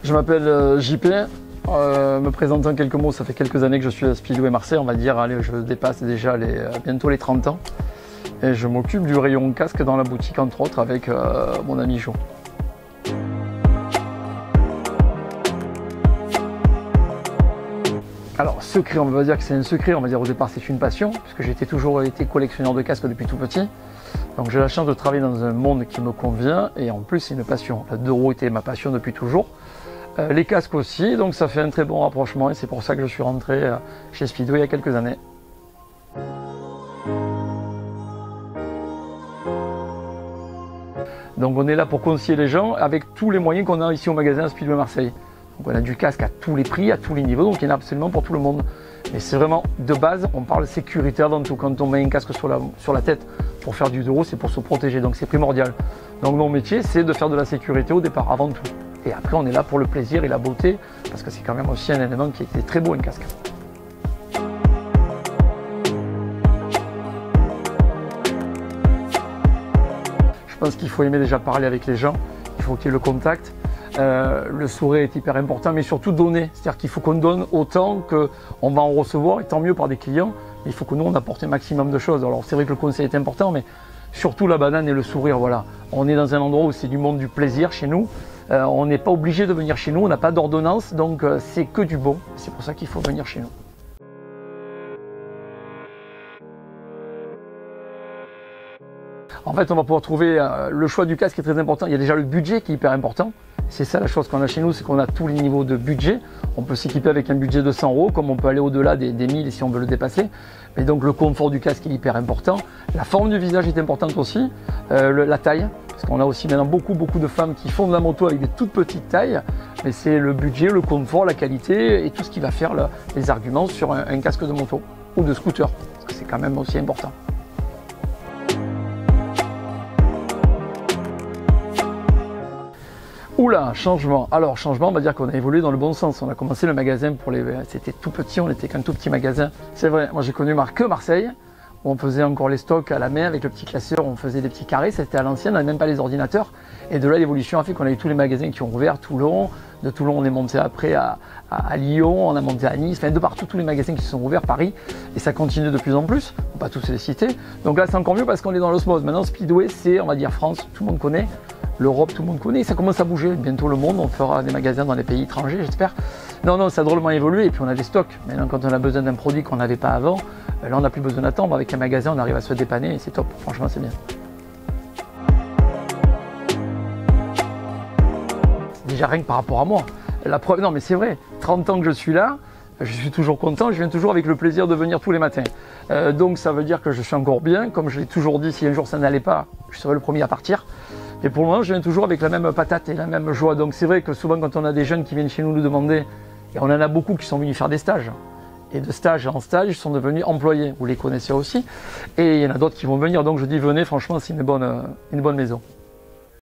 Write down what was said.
Je m'appelle JP, me présenter en quelques mots, ça fait quelques années que je suis à Speedway Marseille, on va dire, allez, je dépasse déjà bientôt les 30 ans. Et je m'occupe du rayon casque dans la boutique, entre autres, avec mon ami Jo. Alors, secret, on va dire que c'est un secret, on va dire au départ c'est une passion, puisque j'ai toujours été collectionneur de casques depuis tout petit. Donc j'ai la chance de travailler dans un monde qui me convient, et en plus c'est une passion. La deux roues était ma passion depuis toujours. Les casques aussi, donc ça fait un très bon rapprochement, et c'est pour ça que je suis rentré chez Speedway il y a quelques années. Donc on est là pour conseiller les gens avec tous les moyens qu'on a ici au magasin Speedway Marseille. Donc on a du casque à tous les prix, à tous les niveaux, donc il y en a absolument pour tout le monde. Mais c'est vraiment de base, on parle sécurité avant tout. Quand on met un casque sur la tête pour faire du dos, c'est pour se protéger, donc c'est primordial. Donc mon métier, c'est de faire de la sécurité au départ, avant tout. Et après on est là pour le plaisir et la beauté, parce que c'est quand même aussi un élément qui était très beau, un casque. Je pense qu'il faut aimer déjà parler avec les gens, il faut qu'il y ait le contact. Le sourire est hyper important, mais surtout donner. C'est-à-dire qu'il faut qu'on donne autant qu'on va en recevoir, et tant mieux par des clients. Il faut que nous, on apporte un maximum de choses. Alors c'est vrai que le conseil est important, mais surtout la banane et le sourire, voilà. On est dans un endroit où c'est du monde du plaisir chez nous. On n'est pas obligé de venir chez nous, on n'a pas d'ordonnance, donc c'est que du bon. C'est pour ça qu'il faut venir chez nous. En fait, on va pouvoir trouver le choix du casque qui est très important. Il y a déjà le budget qui est hyper important. C'est ça la chose qu'on a chez nous, c'est qu'on a tous les niveaux de budget. On peut s'équiper avec un budget de 100 €, comme on peut aller au-delà des 1000 si on veut le dépasser. Mais donc le confort du casque est hyper important. La forme du visage est importante aussi. La taille, parce qu'on a aussi maintenant beaucoup de femmes qui font de la moto avec des toutes petites tailles. Mais c'est le budget, le confort, la qualité et tout ce qui va faire les arguments sur un casque de moto ou de scooter. Parce que c'est quand même aussi important. Oula, changement. Alors, changement, on va dire qu'on a évolué dans le bon sens. On a commencé le magasin c'était tout petit, on était qu'un tout petit magasin. C'est vrai, moi j'ai connu que Marseille, où on faisait encore les stocks à la main avec le petit classeur, on faisait des petits carrés, c'était à l'ancienne, on n'avait même pas les ordinateurs. Et de là, l'évolution a fait qu'on a eu tous les magasins qui ont ouvert, Toulon. De Toulon, on est monté après à Lyon, on a monté à Nice, enfin de partout, tous les magasins qui se sont ouverts, Paris. Et ça continue de plus en plus, on ne peut pas tous les citer. Donc là, c'est encore mieux parce qu'on est dans l'osmose. Maintenant, Speedway, c'est, on va dire, France, tout le monde connaît. L'Europe, tout le monde connaît, ça commence à bouger. Bientôt le monde, on fera des magasins dans les pays étrangers, j'espère. Non, ça a drôlement évolué et puis on a des stocks. Maintenant, quand on a besoin d'un produit qu'on n'avait pas avant, là, on n'a plus besoin d'attendre. Avec un magasin, on arrive à se dépanner et c'est top. Franchement, c'est bien. Déjà rien que par rapport à moi. La preuve, non mais c'est vrai, 30 ans que je suis là, je suis toujours content, je viens toujours avec le plaisir de venir tous les matins. Donc ça veut dire que je suis encore bien, comme je l'ai toujours dit, si un jour ça n'allait pas, je serai le premier à partir. Et pour le moment, je viens toujours avec la même patate et la même joie. Donc c'est vrai que souvent quand on a des jeunes qui viennent chez nous demander, et on en a beaucoup qui sont venus faire des stages, et de stage en stage, ils sont devenus employés, vous les connaissez aussi, et il y en a d'autres qui vont venir, donc je dis venez, franchement c'est une bonne maison.